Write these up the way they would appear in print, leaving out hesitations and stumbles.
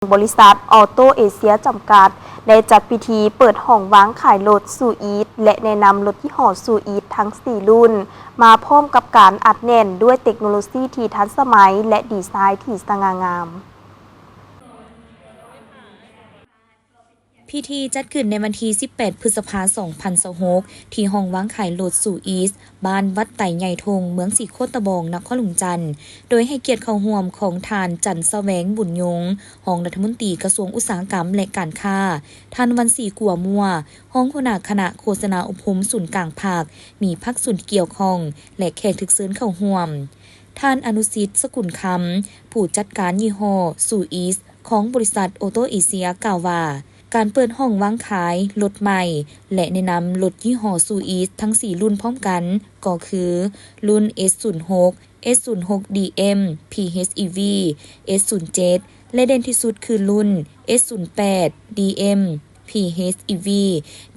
บริษัทออโตเอเชียจำกัดได้จัดพิธีเปิดห้องวางขายรถซูอีทและแนะนำรถยี่ห้อซูอีททั้ง 4 รุ่นมาพร้อมกับการอัดแน่นด้วยเทคโนโลยีที่ทันสมัยและดีไซน์ที่สง่างามพิธีจัดขึ้นในวันที่18 พฤษภาคม 2026 ที่ห้องวางขายรถซูอีสบ้านวัดไต่ใหญ่ทงเมืองสีโคตะบองนครหลวงจันทน์โดยให้เกียรติเข้าร่วมของทานจันทร์แสวงบุญยงรองรัฐมนตรีกระทรวงอุตสาหกรรมและการค้าท่านวันศรีกัวมัวห้องหัวหน้าคณะโฆษณาอบรมศูนย์กลางภาคมีภาคส่วนเกี่ยวข้องและแขกถึกเชิญเข้าร่วมท่านอนุสิทธิ์สกุลคำผู้จัดการยี่ห้อซูอีสของบริษัทออโตเอเชียกล่าวว่าการเปิดห้องวางขายรถใหม่และแนะนำรถยี่ห้อซูอีสทั้ง 4 รุ่นพร้อมกันก็คือรุ่น S06 S06DM PHEV S07 และเด่นที่สุดคือรุ่น S08 DM PHEV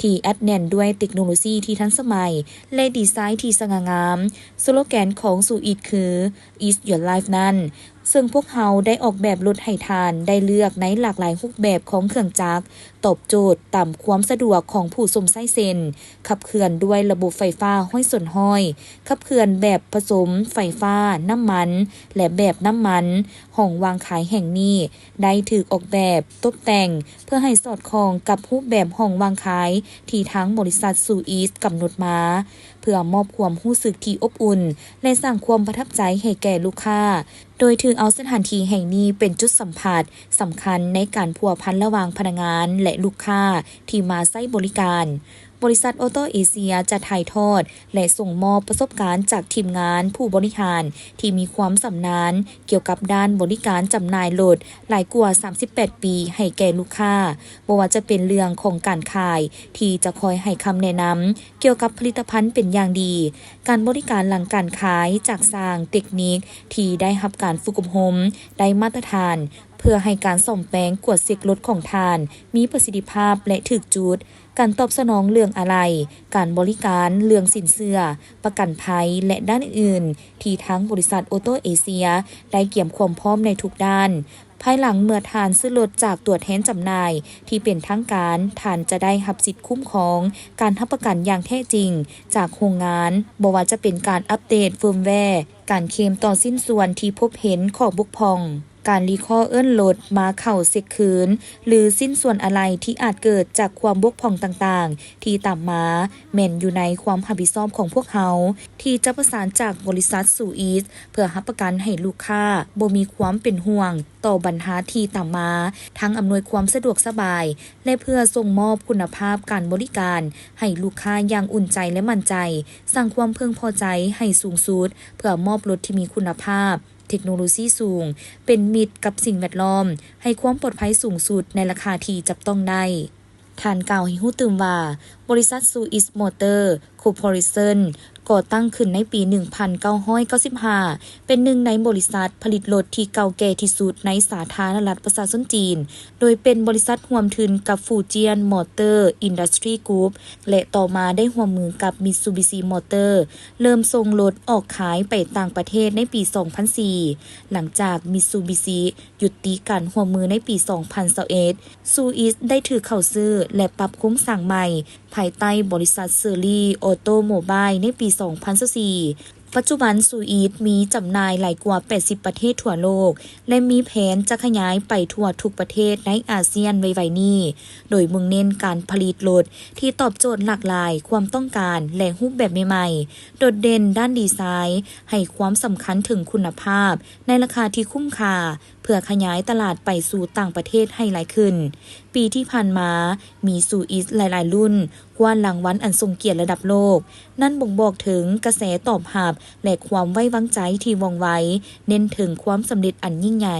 ที่อัดแน่นด้วยเทคโนโลยีที่ทันสมัยและดีไซน์ที่สง่างามสโลแกนของซูอีทคือ Is Your Life นั้นซึ่งพวกเขาได้ออกแบบรถให้ทานได้เลือกในหลากหลายรูปแบบของเครื่องจักรตอบโจทย์ตามความสะดวกของผู้สมไส้เซนขับเคลื่อนด้วยระบบไฟฟ้าห้อยส่วนห้อยขับเคลื่อนแบบผสมไฟฟ้าน้ำมันและแบบน้ำมันห้องวางขายแห่งนี้ได้ถูกออกแบบตกแต่งเพื่อให้สอดคล้องกับรูปแบบห้องวางขายที่ทั้งบริษัทซูอีสกำหนดมาเพื่อมอบความรู้สึกที่อบอุ่นและสร้างความประทับใจให้แก่ลูกค้าโดยถือเอาสถานที่แห่งนี้เป็นจุดสัมผัสสำคัญในการพัวพันระหว่างพนักงานและลูกค้าที่มาใช้บริการบริษัทออโตเอเชียจะถ่ายทอดและส่งมอบประสบการณ์จากทีมงานผู้บริหารที่มีความชำนาญเกี่ยวกับด้านบริการจำหน่ายรถหลายกว่า38 ปีให้แก่ลูกค้าบ่ว่าจะเป็นเรื่องของการขายที่จะคอยให้คำแนะนำเกี่ยวกับผลิตภัณฑ์เป็นอย่างดีการบริการหลังการขายจากสร้างเทคนิคที่ได้รับการฝึกอบรมได้มาตรฐานเพื่อให้การซ่อมแปลงกวดเช็ครถของทานมีประสิทธิภาพและถึกจุดการตอบสนองเรื่องอะไรการบริการเรื่องสินเชื่อประกันภัยและด้านอื่นที่ทั้งบริษัทออโตเอเชียได้เกี่ยมความพร้อมในทุกด้านภายหลังเมื่อทานซื้อรถจากตัวแทนจำหน่ายที่เป็นทางการทานจะได้รับสิทธิ์คุ้มครองการรับประกันอย่างแท้จริงจากโรงงานบ่ว่าจะเป็นการอัปเดตเฟิร์มแวร์การเคลมต่อสิ้นส่วนที่พบเห็นข้อบกพร่องการรีคอลเอิ้นรถมาเข้าเซ็กคืนหรือสิ้นส่วนอะไรที่อาจเกิดจากความบกพร่องต่างๆที่ตามมาแม่นอยู่ในความรับผิดชอบของพวกเขาที่จะประสานจากบริษัทซูอีสเพื่อรับประกันให้ลูกค้าบ่มีความเป็นห่วงต่อปัญหาที่ตามมาทั้งอำนวยความสะดวกสบายและเพื่อส่งมอบคุณภาพการบริการให้ลูกค้าอย่างอุ่นใจและมั่นใจสร้างความพึงพอใจให้สูงสุดเพื่อมอบรถที่มีคุณภาพเทคโนโลยีสูงเป็นมิตรกับสิ่งแวดล้อมให้ความปลอดภัยสูงสุดในราคาที่จับต้องได้ท่านกล่าวให้ฮู้ตื่มว่าบริษัทซูอิสมอเตอร์คอร์ปอเรชั่นก่อตั้งขึ้นในปี 1995 เป็นหนึ่งในบริษัทผลิตรถที่เก่าแก่ที่สุดในสาธารณรัฐประชาชนจีนโดยเป็นบริษัทร่วมทุนกับฟูเจียนมอเตอร์อินดัสทรีกรุ๊ปและต่อมาได้ร่วมมือกับมิตซูบิชิมอเตอร์เริ่มส่งรถออกขายไปต่างประเทศในปี 2004 หลังจากมิตซูบิชิยุติการร่วมมือในปี 2021 ซูอิสได้ถือเข้าซื้อและปรับโครงสร้างใหม่ภายใต้บริษัทเซอรี่ออโตโมบายในปี 2014 ปัจจุบันซูอีทมีจำหน่ายหลายกว่า 80 ประเทศทั่วโลกและมีแผนจะขยายไปทั่วทุกประเทศในอาเซียนไวๆนี้โดยมุ่งเน้นการผลิตรถที่ตอบโจทย์หลากหลายความต้องการและรูปแบบใหม่ๆโดดเด่นด้านดีไซน์ให้ความสำคัญถึงคุณภาพในราคาที่คุ้มค่าเพื่อขยายตลาดไปสู่ต่างประเทศให้หลายขึ้นปีที่ผ่านมามีซูอีสหลายๆรุ่นกว่ารางวัลอันทรงเกียรติระดับโลกนั่นบ่งบอกถึงกระแสตอบรับและความไว้วางใจที่ว่องไวเน้นถึงความสำเร็จอันยิ่งใหญ่